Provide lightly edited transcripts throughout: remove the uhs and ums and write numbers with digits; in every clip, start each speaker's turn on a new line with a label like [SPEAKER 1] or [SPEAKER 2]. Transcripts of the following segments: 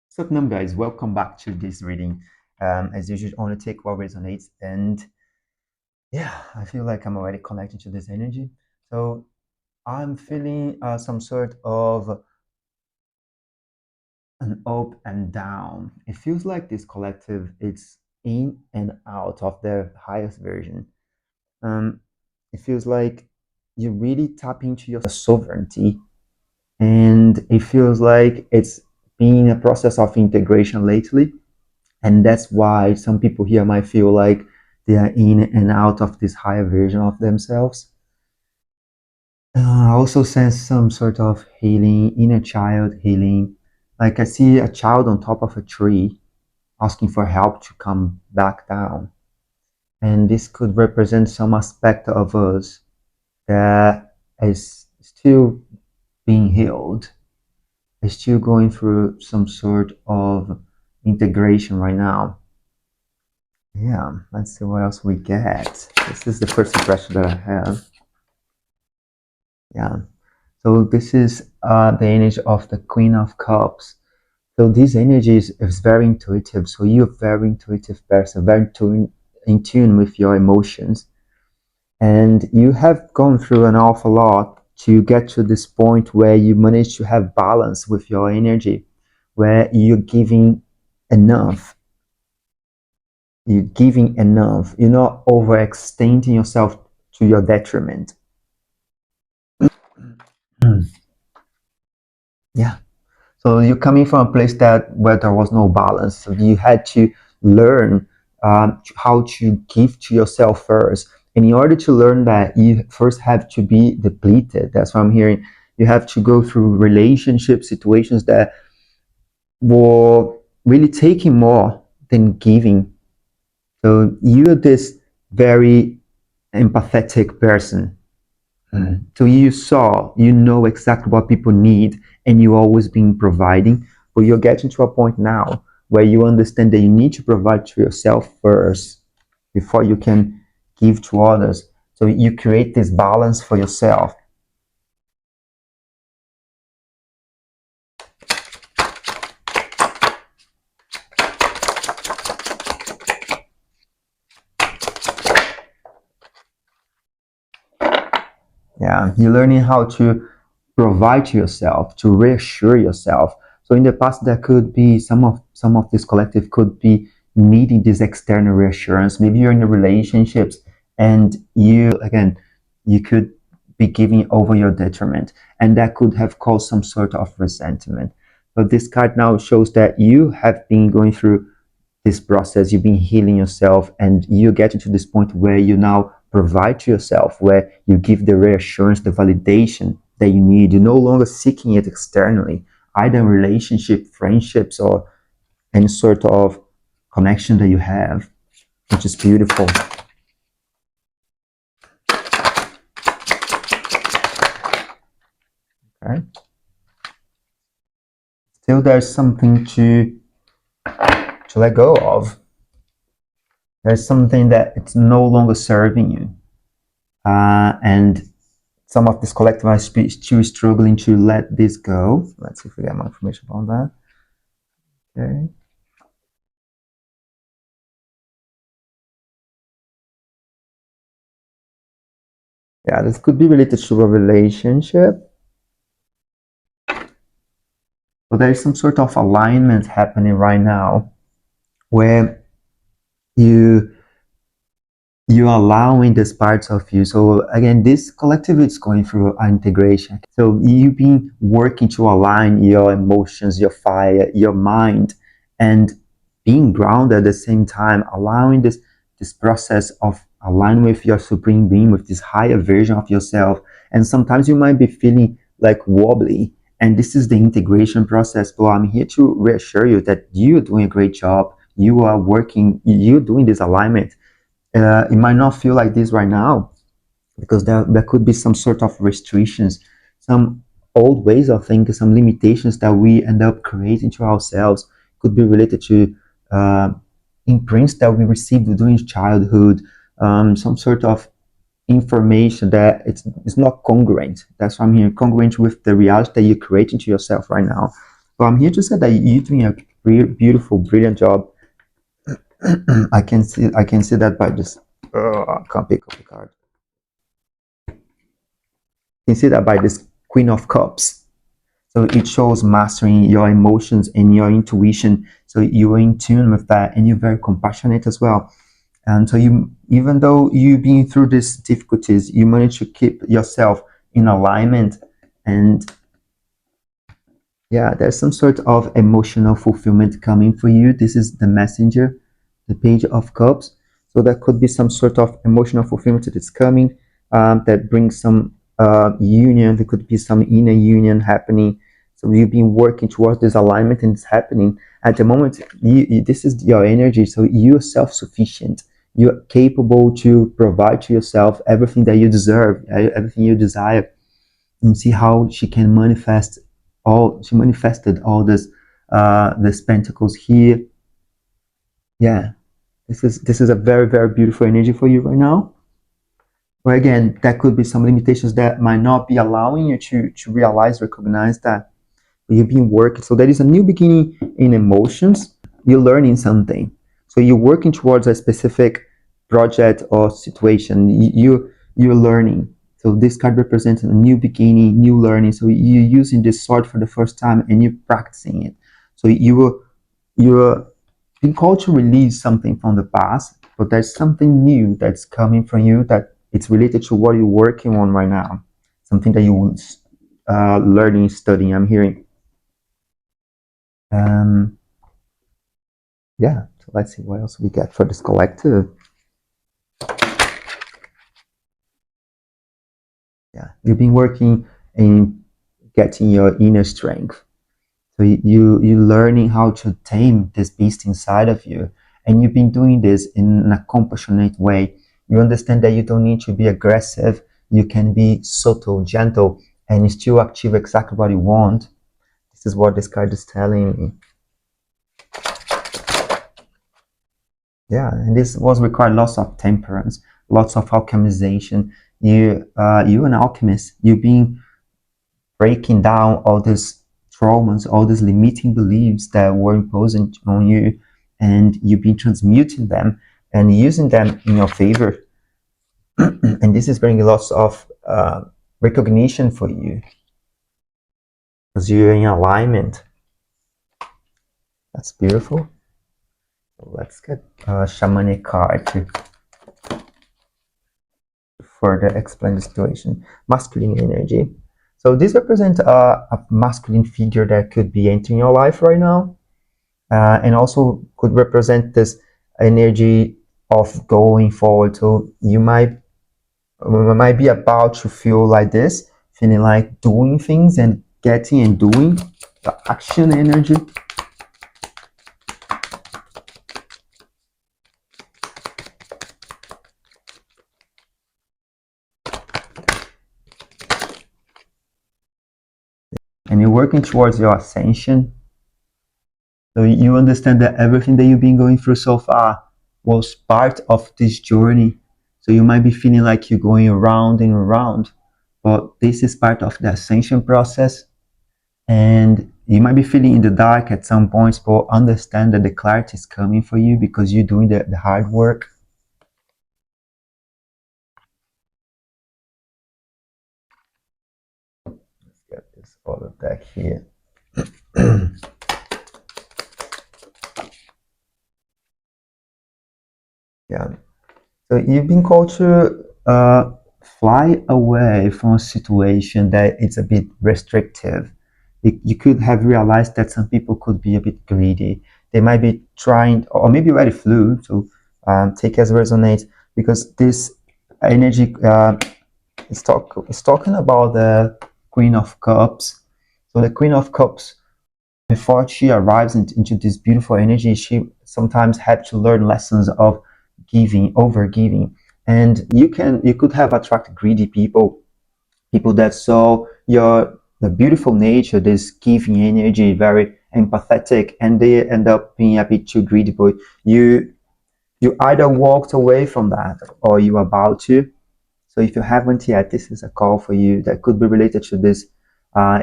[SPEAKER 1] What's up, num guys? Welcome back to this reading. As usual, only take what resonates, and yeah, I feel like I'm already connected to this energy. So I'm feeling some sort of an up and down. It feels like this collective it's in and out of their highest version. Um, it feels like you really tap into your sovereignty, and it feels like it's been a process of integration lately. And that's why some people here might feel like they are in and out of this higher version of themselves. I also sense some sort of healing, inner child healing. Like I see a child on top of a tree asking for help to come back down. And this could represent some aspect of us that is still being healed, is still going through some sort of integration right now. Yeah, let's see what else we get. This is the first impression that I have. Yeah. So this is the energy of the Queen of Cups. So this energy is very intuitive. So you're a very intuitive person, very in tune with your emotions. And you have gone through an awful lot to get to this point where you manage to have balance with your energy, where you're giving enough. You're giving enough. You're not overextending yourself to your detriment. Yeah. So you're coming from a place that where there was no balance. So you had to learn how to give to yourself first. And in order to learn that, you first have to be depleted. That's what I'm hearing. You have to go through relationship situations that were really taking more than giving. So you're this very empathetic person. So you know exactly what people need, and you always been providing. But you're getting to a point now where you understand that you need to provide to yourself first before you can give to others. So you create this balance for yourself. Yeah, you're learning how to provide to yourself, to reassure yourself. So in the past, there could be some of this collective could be needing this external reassurance. Maybe you're in a relationships, and you again, you could be giving over your detriment, and that could have caused some sort of resentment. But this card now shows that you have been going through this process, you've been healing yourself, and you get to this point where you now provide to yourself, where you give the reassurance, the validation that you need. You're no longer seeking it externally, either in relationship, friendships, or any sort of connection that you have, which is beautiful. Okay. Still, there's something to let go of. There's something that it's no longer serving you, and some of this collective are still struggling to let this go. Let's see if we get more information on that. Okay. Yeah, this could be related to a relationship. But there is some sort of alignment happening right now where you you're allowing these parts of you. So again, this collective is going through integration. So you've been working to align your emotions, your fire, your mind, and being grounded at the same time, allowing this process of align with your supreme being, with this higher version of yourself. And sometimes you might be feeling like wobbly. And this is the integration process. But I'm here to reassure you that you're doing a great job. You are working, you're doing this alignment. It might not feel like this right now because there could be some sort of restrictions, some old ways of thinking, some limitations that we end up creating to ourselves. Could be related to uh, imprints that we received during childhood, some sort of information that it's not congruent. That's why I'm here, congruent with the reality that you're creating to yourself right now. So I'm here to say that you're doing beautiful, brilliant job. I can see that by this. I can't pick up the card. You can see that by this Queen of Cups. So it shows mastering your emotions and your intuition. So you're in tune with that, and you're very compassionate as well. And so you, even though you've been through these difficulties, you manage to keep yourself in alignment. And yeah, there's some sort of emotional fulfillment coming for you. This is the messenger, the Page of Cups. So there could be some sort of emotional fulfillment that's coming, that brings some union. There could be some inner union happening. So you've been working towards this alignment, and it's happening at the moment. This is your energy. So you're self-sufficient. You're capable to provide to yourself everything that you deserve, everything you desire. And see how she can manifest all. She manifested all this pentacles here. Yeah, this is a very, very beautiful energy for you right now. But again, there could be some limitations that might not be allowing you to realize, recognize that you've been working. So there is a new beginning in emotions. You're learning something. So you're working towards a specific project or situation. You're learning. So this card represents a new beginning, new learning. So you're using this sword for the first time, and you're practicing it. So you're being called to release something from the past, but there's something new that's coming from you, that it's related to what you're working on right now. Something that you learning, studying. I'm hearing. Yeah, so let's see what else we get for this collective. Yeah, you've been working in getting your inner strength. So you're learning how to tame this beast inside of you, and you've been doing this in a compassionate way. You understand that you don't need to be aggressive. You can be subtle, gentle, and still achieve exactly what you want. This is what this card is telling me. Yeah, and this was required lots of temperance, lots of alchemization. You're an alchemist. You've been breaking down all these traumas, all these limiting beliefs that were imposed on you, and you've been transmuting them and using them in your favor. And this is bringing lots of recognition for you, because you're in alignment. That's beautiful. So let's get a shamanic card to further explain the situation. Masculine energy. So this represents a masculine figure that could be entering your life right now, and also could represent this energy of going forward. So you might be about to feel like this, feeling like doing things and getting and doing, the action energy. And you're working towards your ascension. So you understand that everything that you've been going through so far was part of this journey. So you might be feeling like you're going around and around, but this is part of the ascension process. And you might be feeling in the dark at some points, but understand that the clarity is coming for you because you're doing the hard work. Let's get this other deck here. Yeah. So you've been called to fly away from a situation that it's a bit restrictive. You could have realized that some people could be a bit greedy. They might be trying, or maybe already flew, so take as resonate, because this energy is talking about the Queen of Cups. So the Queen of Cups, before she arrives into this beautiful energy, she sometimes had to learn lessons of giving, over giving. And you could have attracted greedy people that saw the beautiful nature, this giving energy, very empathetic, and they end up being a bit too greedy. But you either walked away from that, or you're about to. So if you haven't yet, this is a call for you that could be related to this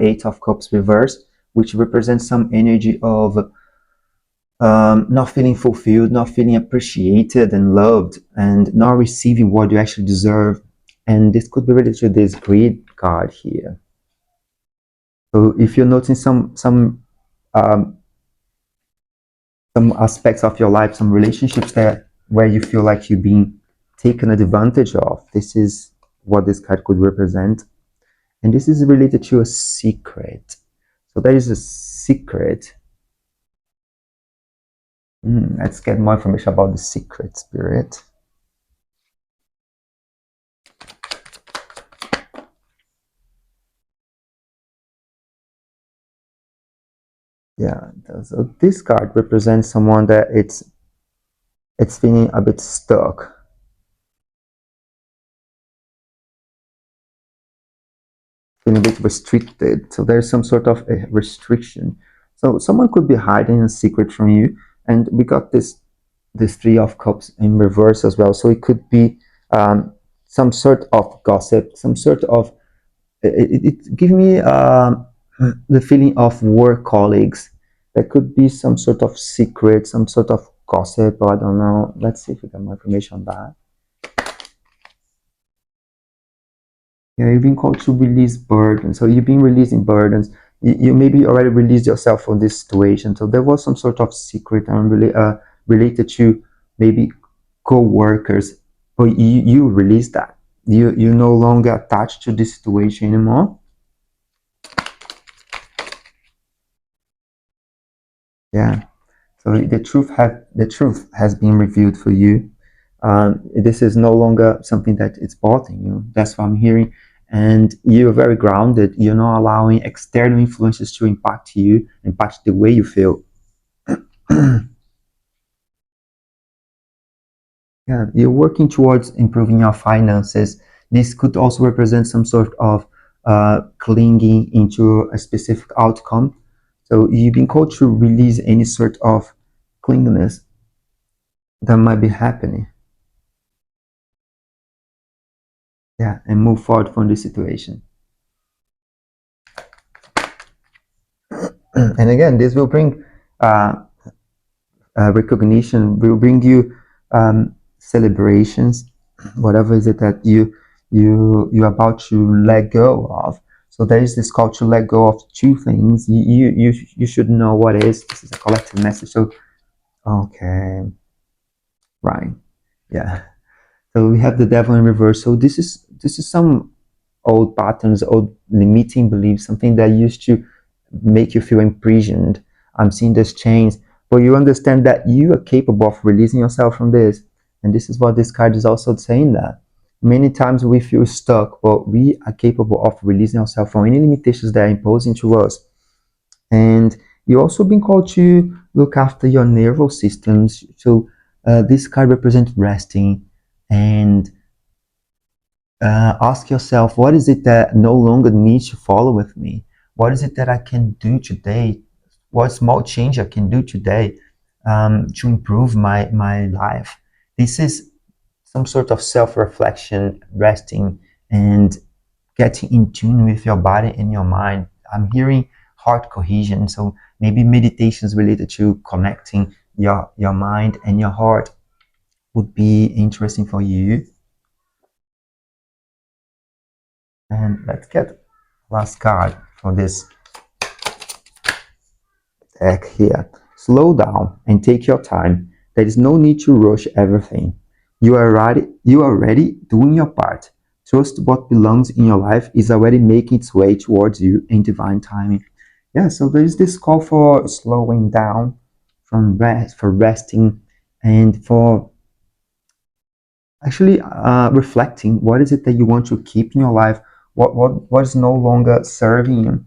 [SPEAKER 1] Eight of Cups reverse, which represents some energy of not feeling fulfilled, not feeling appreciated and loved, and not receiving what you actually deserve. And this could be related to this greed card here. So if you're noticing um, some aspects of your life, some relationships that where you feel like you're being taken advantage of, this is what this card could represent. And this is related to a secret. So there is a secret. Let's get more information about the secret, Spirit. Yeah, so this card represents someone that it's feeling a bit stuck, feeling a bit restricted. So there's some sort of a restriction. So someone could be hiding a secret from you, and we got this Three of Cups in reverse as well. So it could be some sort of gossip, some sort of it give me the feeling of work colleagues. There could be some sort of secret, some sort of gossip, or I don't know. Let's see if we get more information on that. Yeah, you've been called to release burdens. So you've been releasing burdens. You maybe already released yourself from this situation. So there was some sort of secret and related to maybe co-workers, but you release that. You're no longer attached to this situation anymore. Yeah. So the truth has been revealed for you. This is no longer something that is bothering you. That's what I'm hearing. And you're very grounded. You're not allowing external influences to impact you, impact the way you feel. Yeah, you're working towards improving your finances. This could also represent some sort of clinging into a specific outcome. So you've been called to release any sort of clinginess that might be happening. Yeah, and move forward from this situation. And again, this will bring uh, recognition, will bring you celebrations, whatever is it that you're about to let go of. So there is this call to let go of two things. You should know what it is. This is a collective message. So okay, right, yeah. So we have the devil in reverse. So this is some old patterns, old limiting beliefs, something that used to make you feel imprisoned. I'm seeing this change, but you understand that you are capable of releasing yourself from this. And this is what this card is also saying, that many times we feel stuck, but we are capable of releasing ourselves from any limitations that are imposing to us. And you're also being called to look after your nervous systems. So this card represents resting and ask yourself, what is it that no longer needs to follow with me? What is it that I can do today? What small change I can do today to improve my life? This is some sort of self-reflection, resting, and getting in tune with your body and your mind. I'm hearing heart cohesion, so maybe meditations related to connecting your mind and your heart would be interesting for you. And let's get last card for this deck here. Slow down and take your time. There is no need to rush everything. You are already doing your part. Trust what belongs in your life is already making its way towards you in divine timing. Yeah, so there is this call for slowing down, from rest, for resting, and for actually reflecting what is it that you want to keep in your life, what is no longer serving you.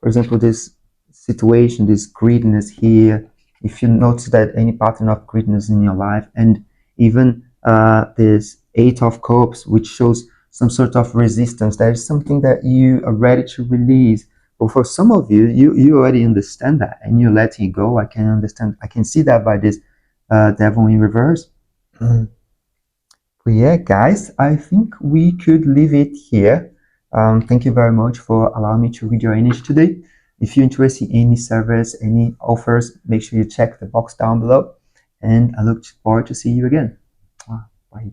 [SPEAKER 1] For example, this situation, this greediness here, if you notice that any pattern of greediness in your life, and even this Eight of Cups, which shows some sort of resistance, there is something that you are ready to release. But for some of you, you already understand that and you're letting it go. I can understand, I can see that by this devil in reverse. But yeah, guys, I think we could leave it here. Thank you very much for allowing me to read your energy today. If you're interested in any service, any offers, make sure you check the box down below. And I look forward to see you again. Bye.